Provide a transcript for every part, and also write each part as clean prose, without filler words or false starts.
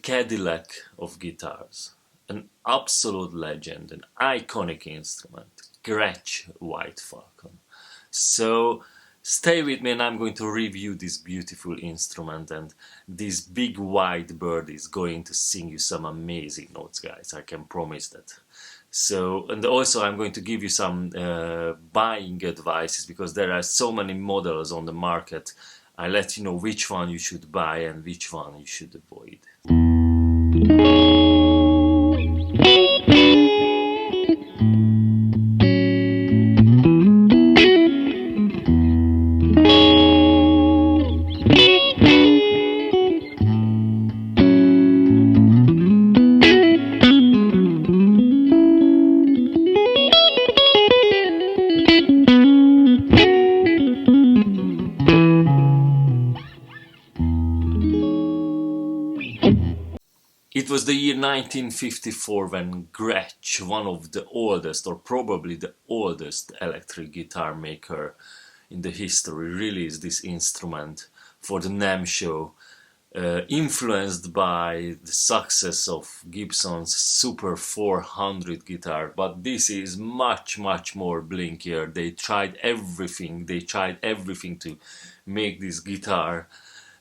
Cadillac of guitars, an absolute legend, an iconic instrument, Gretsch White Falcon. So stay with me and I'm going to review this beautiful instrument, and this big white bird is going to sing you some amazing notes, guys, I can promise that. So, and also I'm going to give you some buying advices, because there are so many models on the market. I let you know which one you should buy and which one you should avoid. It was the year 1954 when Gretsch, one of the oldest, or probably the oldest electric guitar maker in the history, released this instrument for the NAMM show, influenced by the success of Gibson's Super 400 guitar. But this is much more blinkier. They tried everything to make this guitar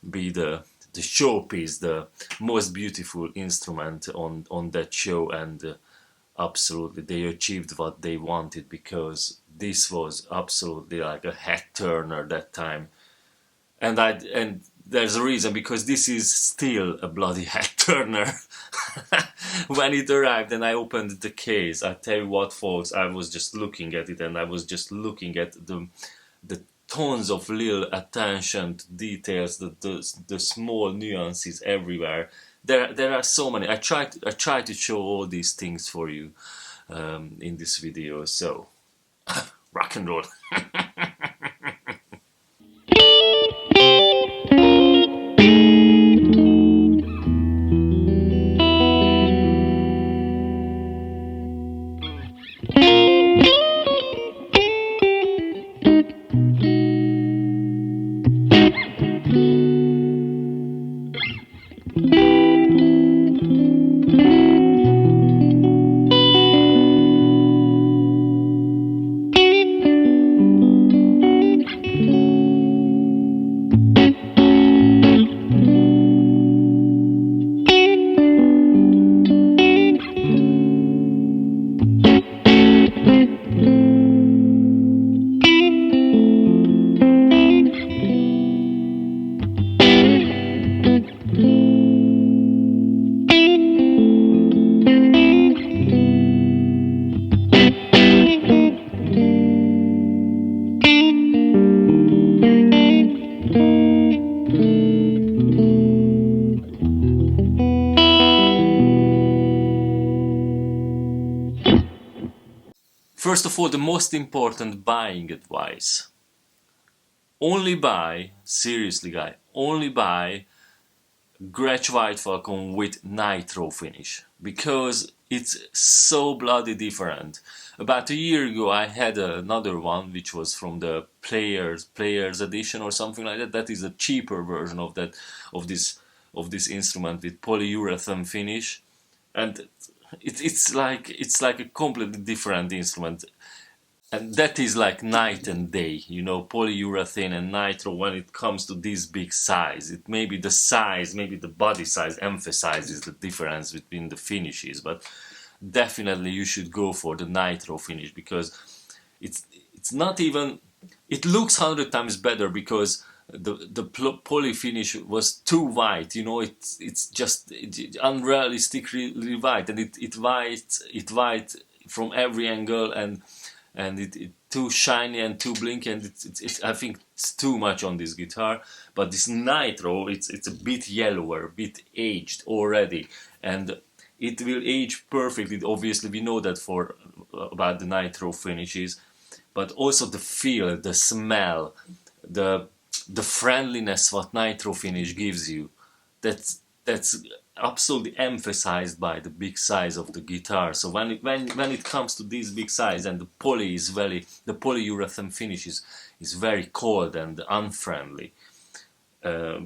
be the showpiece, the most beautiful instrument on that show, and absolutely they achieved what they wanted, because this was absolutely like a head turner that time. And there's a reason, because this is still a bloody head turner. When it arrived and I opened the case, I tell you what, folks, I was just looking at it, and I was just looking at the tons of little attention to details, the small nuances everywhere. There are so many. I try to show all these things for you in this video. So rock and roll. First of all, the most important buying advice: only buy, seriously guys, only buy Gretsch White Falcon with nitro finish, because it's so bloody different. About a year ago I had another one which was from the players edition or something like that. That is a cheaper version of this instrument with polyurethane finish, and it's like a completely different instrument. And that is like night and day, you know, polyurethane and nitro when it comes to this big size. It may be the size, maybe the body size emphasizes the difference between the finishes, but definitely you should go for the nitro finish, because it's not even, it looks 100 times better, because the poly finish was too white, you know, it's just unrealistically white, and it white from every angle, and it too shiny and too blinky, and I think it's too much on this guitar. But this nitro, it's a bit yellower, a bit aged already, and it will age perfectly. Obviously we know that for about the nitro finishes, but also the feel, the smell, the friendliness what nitro finish gives you, that's absolutely emphasized by the big size of the guitar. So when it comes to this big size, and the polyurethane finish is very cold and unfriendly,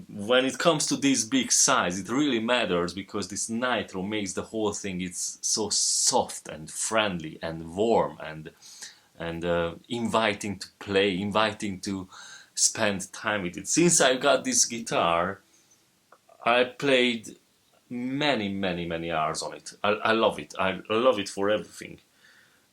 when it comes to this big size, it really matters, because this nitro makes the whole thing, it's so soft and friendly and warm and inviting to play, inviting to spend time with it. Since I got this guitar, I played many hours on it. I love it. I love it for everything.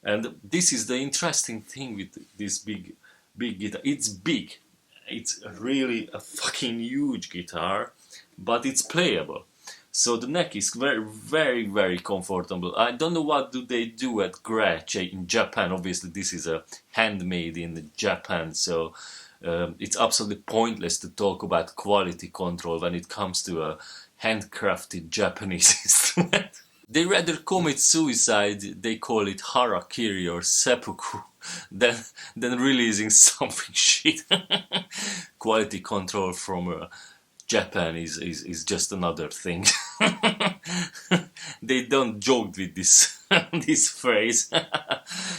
And this is the interesting thing with this big guitar. It's big. It's really a fucking huge guitar, but it's playable. So the neck is very comfortable. I don't know what do they do at Gretsch in Japan. Obviously this is a handmade in Japan, so it's absolutely pointless to talk about quality control when it comes to a handcrafted Japanese instrument. They rather commit suicide, they call it harakiri or seppuku, than releasing something shit. Quality control from Japan is just another thing. They don't joke with this this phrase.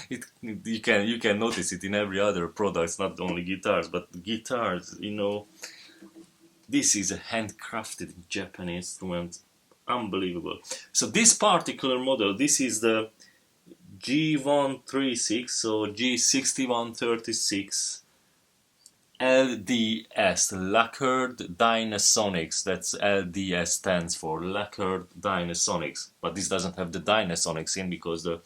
You can notice it in every other product, not only guitars, but guitars, you know. This is a handcrafted Japanese instrument. Unbelievable. So this particular model, this is the G136, so G6136 LDS, Lacquered Dynasonics. That's LDS stands for Lacquered Dynasonics, but this doesn't have the Dynasonics in because the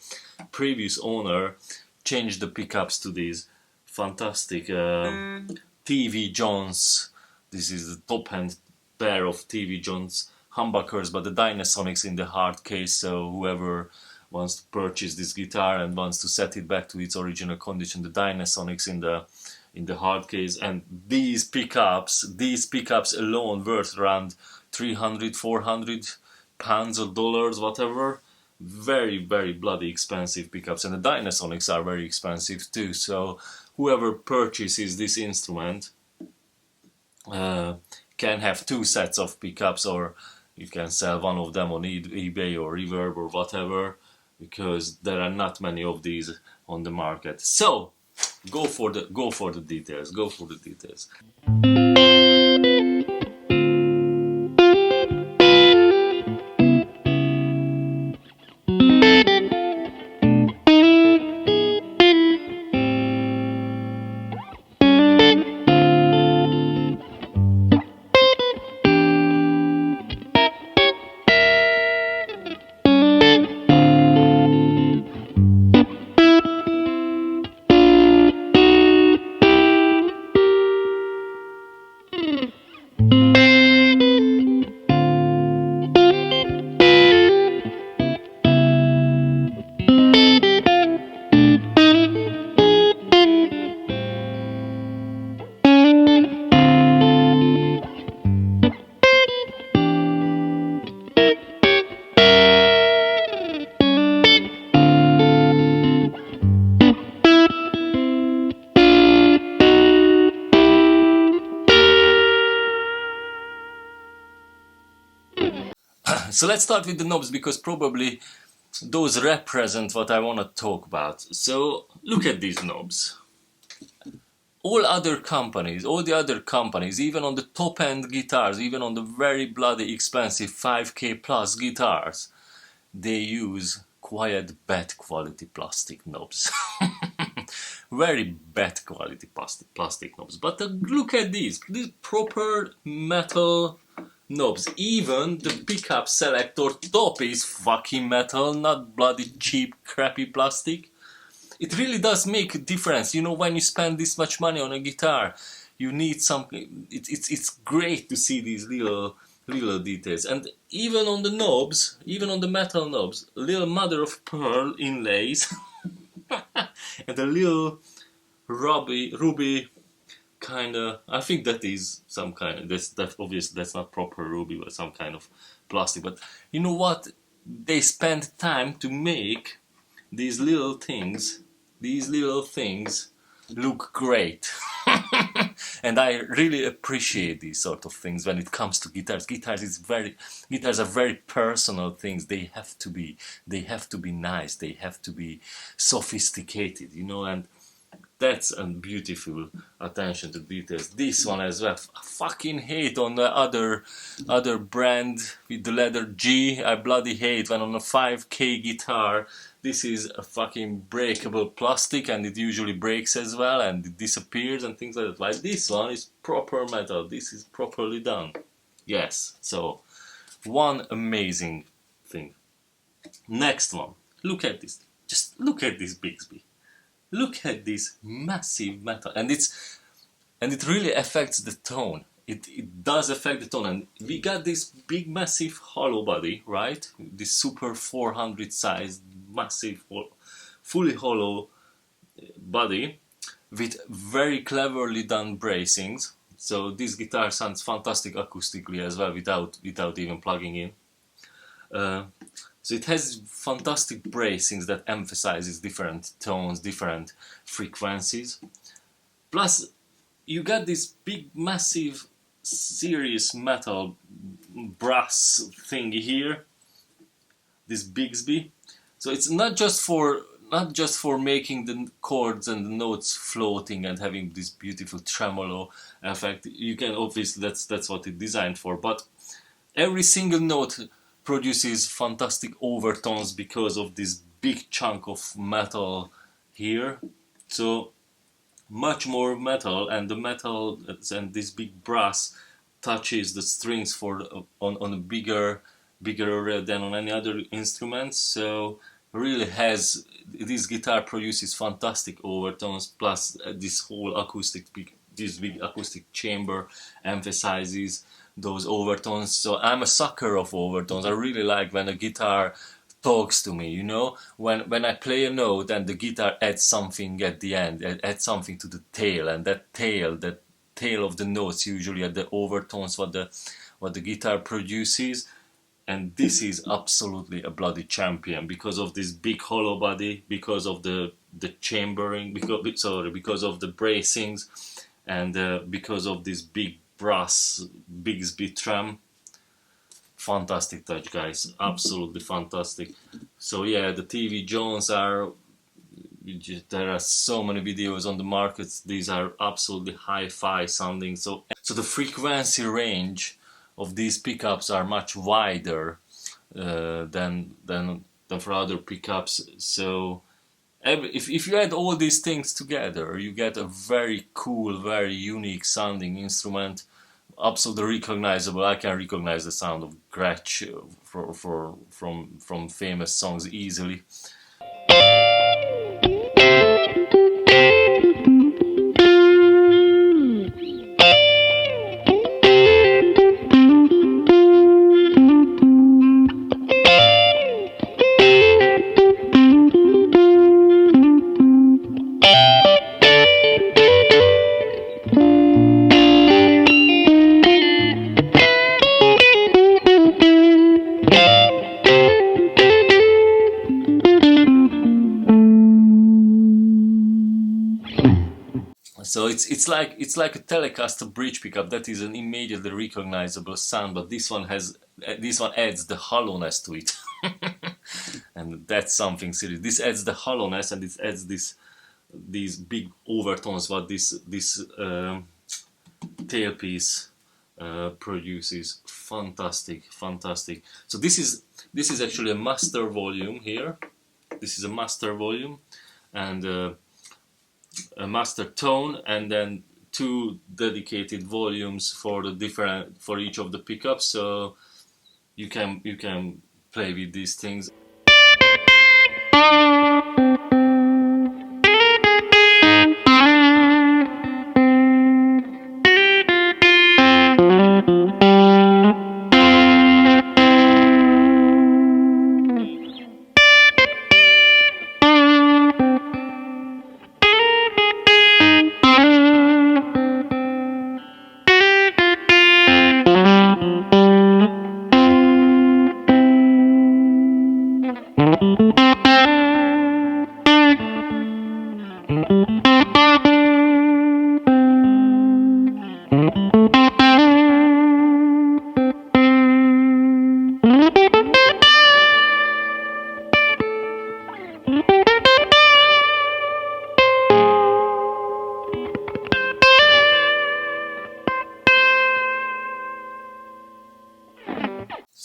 previous owner changed the pickups to these fantastic TV Jones. This is the top-end pair of TV Jones humbuckers, but the Dynasonics in the hard case, so whoever wants to purchase this guitar and wants to set it back to its original condition, the Dynasonics in the hard case. And these pickups alone worth around 300-400 pounds or dollars, whatever. Very bloody expensive pickups, and the Dynasonics are very expensive too, so whoever purchases this instrument can have two sets of pickups, or you can sell one of them on eBay or Reverb or whatever, because there are not many of these on the market. So go for the details. Go for the details. So let's start with the knobs, because probably those represent what I want to talk about. So look at these knobs. All the other companies, even on the top end guitars, even on the very bloody expensive 5K plus guitars, they use quite bad quality plastic knobs. Very bad quality plastic knobs. But look at these proper metal knobs. Even the pickup selector top is fucking metal, not bloody cheap crappy plastic. It really does make a difference, you know, when you spend this much money on a guitar. You need something. It's great to see these little details. And even on the knobs, even on the metal knobs, little mother of pearl inlays and a little ruby kind of, I think that is some kind of, that's obviously that's not proper ruby, but some kind of plastic. But you know what, they spend time to make these little things look great. And I really appreciate these sort of things when it comes to guitars. Guitars are very personal things. They have to be nice, they have to be sophisticated, you know. And That's a beautiful attention to details. This one as well. I fucking hate on the other brand with the letter G. I bloody hate when on a 5K guitar this is a fucking breakable plastic and it usually breaks as well and it disappears and things like that. Like this one is proper metal. This is properly done. Yes. So one amazing thing. Next one. Look at this. Just look at this Bixby. Look at this massive metal, and it really affects the tone. It does affect the tone, and we got this big, massive hollow body, right? This super 400 size, massive, fully hollow body with very cleverly done bracings. So this guitar sounds fantastic acoustically as well, without even plugging in. So it has fantastic bracings that emphasizes different tones, different frequencies. Plus, you got this big, massive, serious metal brass thingy here, this Bixby. So it's not just for making the chords and the notes floating and having this beautiful tremolo effect. You can obviously that's what it's designed for, but every single note produces fantastic overtones because of this big chunk of metal here. So much more metal, and the metal and this big brass touches the strings on a bigger area than on any other instrument. So really this guitar produces fantastic overtones, plus this whole this big acoustic chamber emphasizes those overtones. So I'm a sucker of overtones. I really like when a guitar talks to me, you know, when I play a note and the guitar adds something at the end, adds something to the tail, and that tail of the notes usually are the overtones what the guitar produces. And this is absolutely a bloody champion because of this big hollow body, because of the chambering, because of the bracings, and because of this big brass Bixby tram. Fantastic touch, guys, absolutely fantastic. So yeah, the TV Jones there are so many videos on the market. These are absolutely hi-fi sounding. So the frequency range of these pickups are much wider than for other pickups. So if you add all these things together, you get a very cool, very unique sounding instrument, absolutely recognizable. I can recognize the sound of Gretsch from famous songs easily. So it's like a Telecaster bridge pickup that is an immediately recognizable sound, but this one adds the hollowness to it, and that's something serious. This adds the hollowness, and it adds these big overtones what this tailpiece produces. Fantastic. So this is actually a master volume here. This is a master volume, and a master tone, and then two dedicated volumes for each of the pickups. So you can play with these things.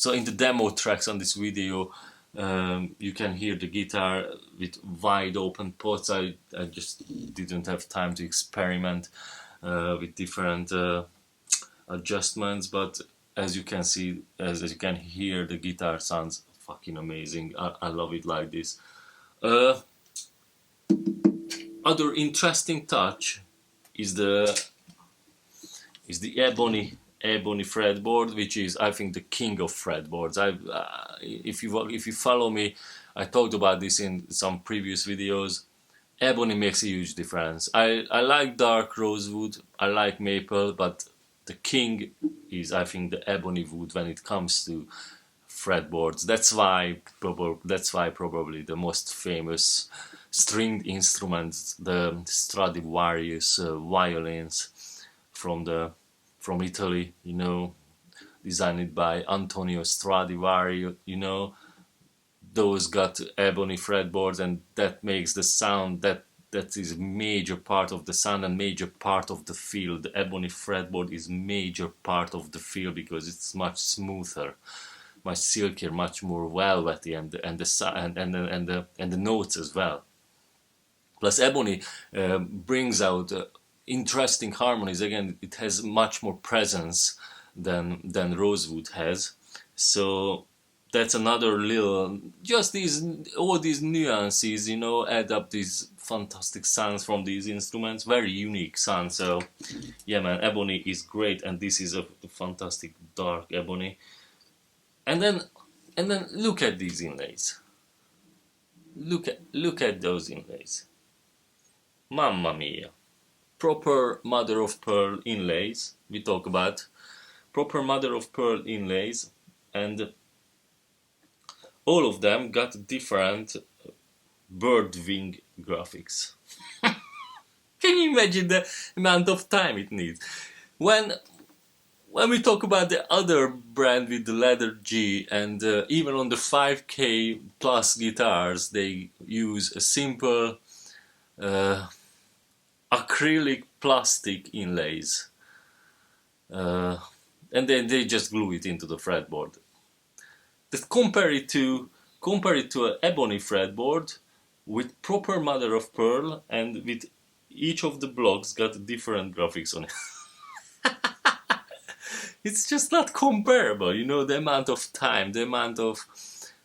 So in the demo tracks on this video, you can hear the guitar with wide open pots. I just didn't have time to experiment with different adjustments, but as you can see, as you can hear, the guitar sounds fucking amazing. I love it like this. Other interesting touch is the ebony fretboard, which is, I think, the king of fretboards. If you follow me, I talked about this in some previous videos. Ebony makes a huge difference. I like dark rosewood, I like maple, but the king is, I think, the ebony wood when it comes to fretboards. That's why probably the most famous stringed instruments, the Stradivarius violins from Italy, you know, designed by Antonio Stradivari, you know, those got ebony fretboards, and that makes the sound that is a major part of the sound and major part of the feel. The ebony fretboard is major part of the feel because it's much smoother, much silkier, much more velvety, and the notes as well. Plus, ebony brings out interesting harmonies. Again, it has much more presence than rosewood has. So that's another little, just all these nuances, you know, add up these fantastic sounds from these instruments. Very unique sound. So yeah, man, ebony is great, and this is a fantastic dark ebony. And then look at these inlays. Look at those inlays. Mamma mia. Proper mother of pearl inlays. We talk about proper mother of pearl inlays, and all of them got different bird wing graphics. Can you imagine the amount of time it needs? When we talk about the other brand with the letter G, and even on the 5K plus guitars, they use a simple acrylic plastic inlays, and then they just glue it into the fretboard. That compare it to an ebony fretboard with proper mother of pearl, and with each of the blocks got different graphics on it. It's just not comparable, you know, the amount of time, the amount of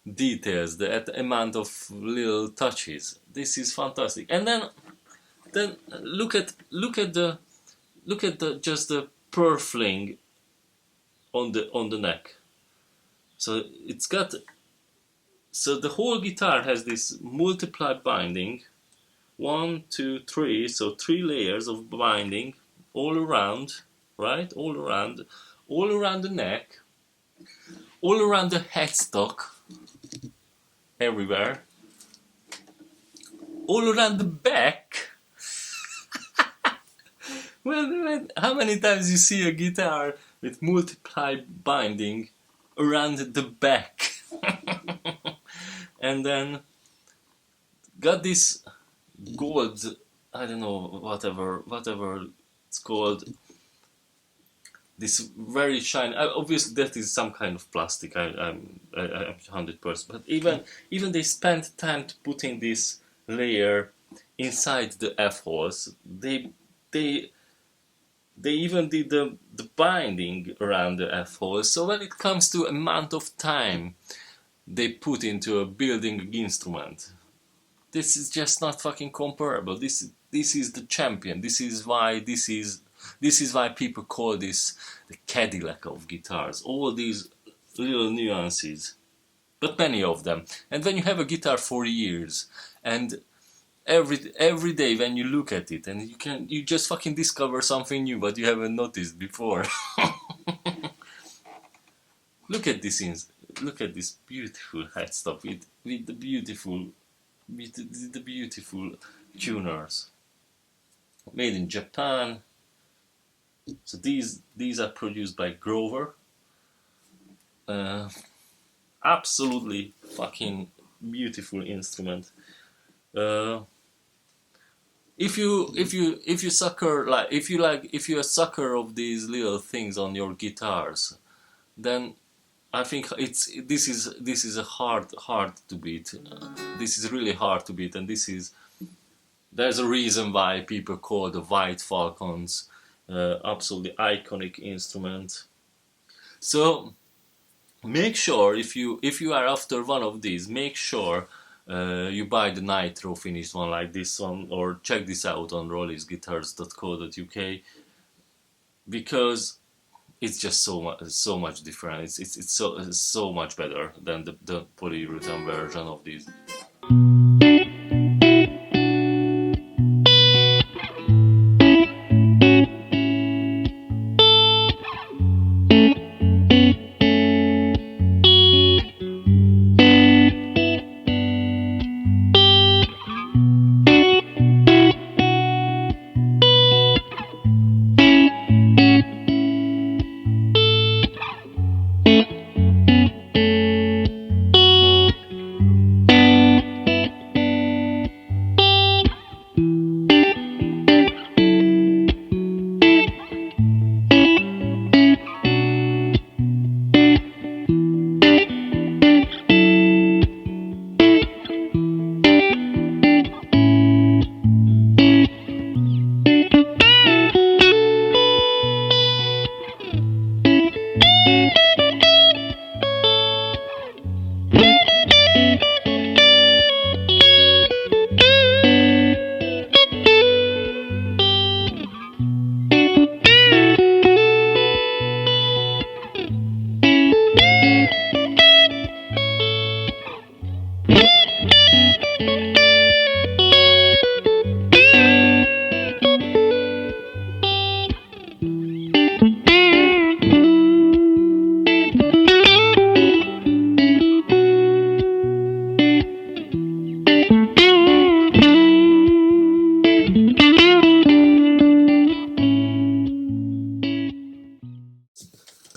details, the amount of little touches. This is fantastic. And then look at the just the purfling on the neck. So it's got, so the whole guitar has this multiply binding, 1, 2, 3, so 3 layers of binding all around, right? All around the neck, all around the headstock, everywhere, all around the back. Well, how many times you see a guitar with multiply binding around the back? And then got this gold, I don't know, whatever it's called, this very shiny, obviously that is some kind of plastic, I'm 100%, but even they spent time to putting this layer inside the F-holes. They even did the binding around the F-holes. So when it comes to amount of time they put into a building instrument, this is just not fucking comparable. This is the champion. This is why people call this the Cadillac of guitars. All these little nuances, but many of them. And when you have a guitar for years, and every day when you look at it, and you just fucking discover something new but you haven't noticed before. Look at this beautiful headstock with the beautiful tuners, made in Japan. So these are produced by Grover. Absolutely fucking beautiful instrument. If you're a sucker of these little things on your guitars, then I think this is a hard to beat. This is really hard to beat, and there's a reason why people call the white Falcons absolutely iconic instrument. So make sure if you are after one of these, make sure you buy the nitro finished one like this one, or check this out on rolliesguitars.co.uk, because it's just so much different. It's so much better than the polyurethane version of these.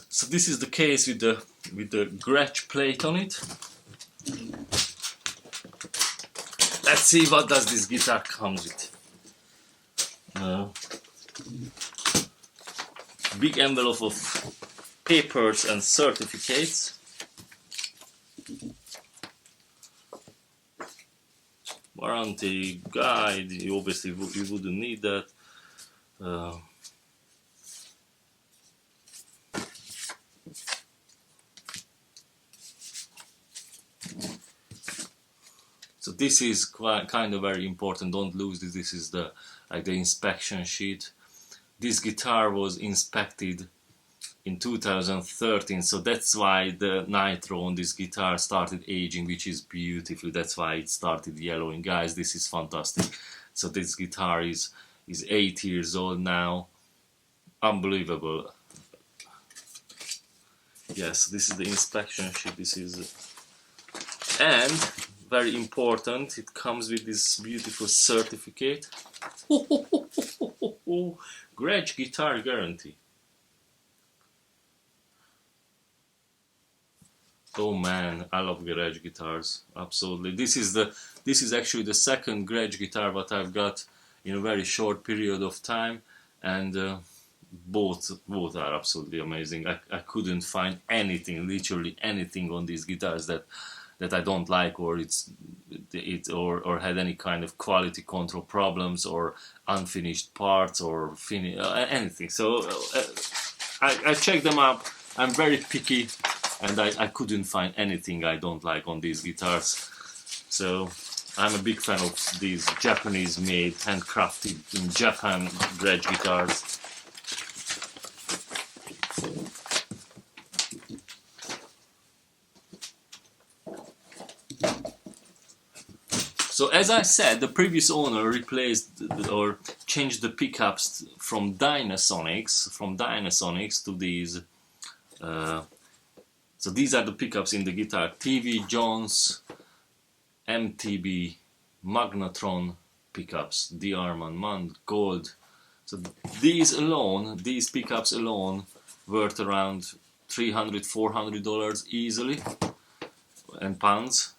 So this is the case with the Gretsch plate on it. Let's see what does this guitar comes with. Big envelope of papers and certificates. Warranty guide. Obviously you wouldn't need that. So this is kind of very important. Don't lose this. This is the inspection sheet. This guitar was inspected in 2013, so that's why the nitro on this guitar started aging, which is beautiful. That's why it started yellowing. Guys, this is fantastic. So this guitar is 8 years old now. Unbelievable. Yes, this is the inspection sheet. This is, and very important, it comes with this beautiful certificate. Gretsch guitar guarantee. Oh man, I love Gretsch guitars, absolutely. This is actually the second Gretsch guitar that I've got in a very short period of time, and both are absolutely amazing. I couldn't find anything, literally anything on these guitars that I don't like, or or had any kind of quality control problems, or unfinished parts, or anything. So I checked them up. I'm very picky, and I couldn't find anything I don't like on these guitars. So I'm a big fan of these Japanese-made, handcrafted in Japan Gretsch guitars. So as I said, the previous owner replaced or changed the pickups from Dynasonics to these. So these are the pickups in the guitar: TV Jones, MTB, Magnatron pickups, Diamond, Gold. So these pickups alone, worth around $300–400 easily, and pounds.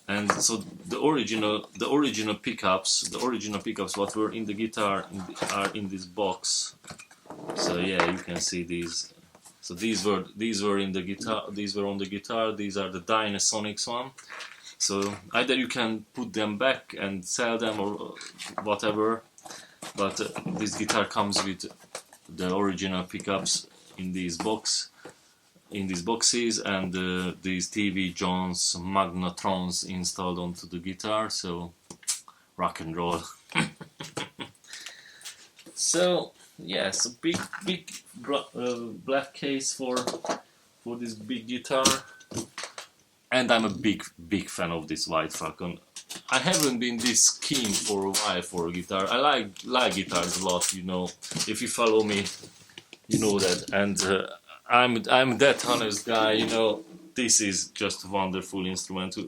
And so the original pickups what were in the guitar are in this box. So yeah, you can see these So these were in the guitar. These were on the guitar. These are the Dynasonics one. So either you can put them back and sell them or whatever. But this guitar comes with the original pickups in these boxes, and these TV Jones magnetrons installed onto the guitar. So rock and roll. So yes, a big black case for this big guitar, and I'm a big fan of this white Falcon. I haven't been this keen for a while for a guitar. I like guitars a lot, you know. If you follow me, you know that. And I'm that honest guy, you know. This is just a wonderful instrument.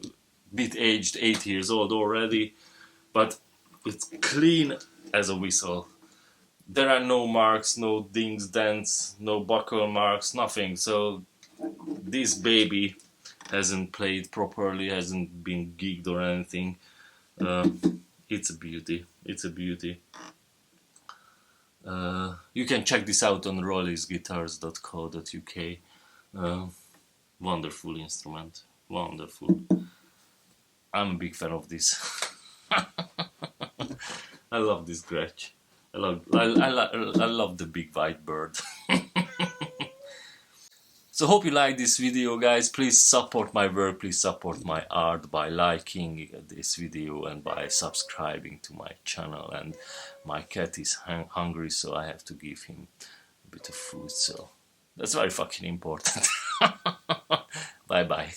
Bit aged, 8 years old already, but it's clean as a whistle. There are no marks, no dings, dents, no buckle marks, nothing. So this baby hasn't played properly, hasn't been gigged or anything. It's a beauty. It's a beauty. You can check this out on rolliesguitars.co.uk. Wonderful instrument. Wonderful. I'm a big fan of this. I love this Gretsch. I love the big white bird. So hope you like this video, guys. Please support my work, please support my art by liking this video and by subscribing to my channel. And my cat is hungry, so I have to give him a bit of food, so that's very fucking important. Bye bye.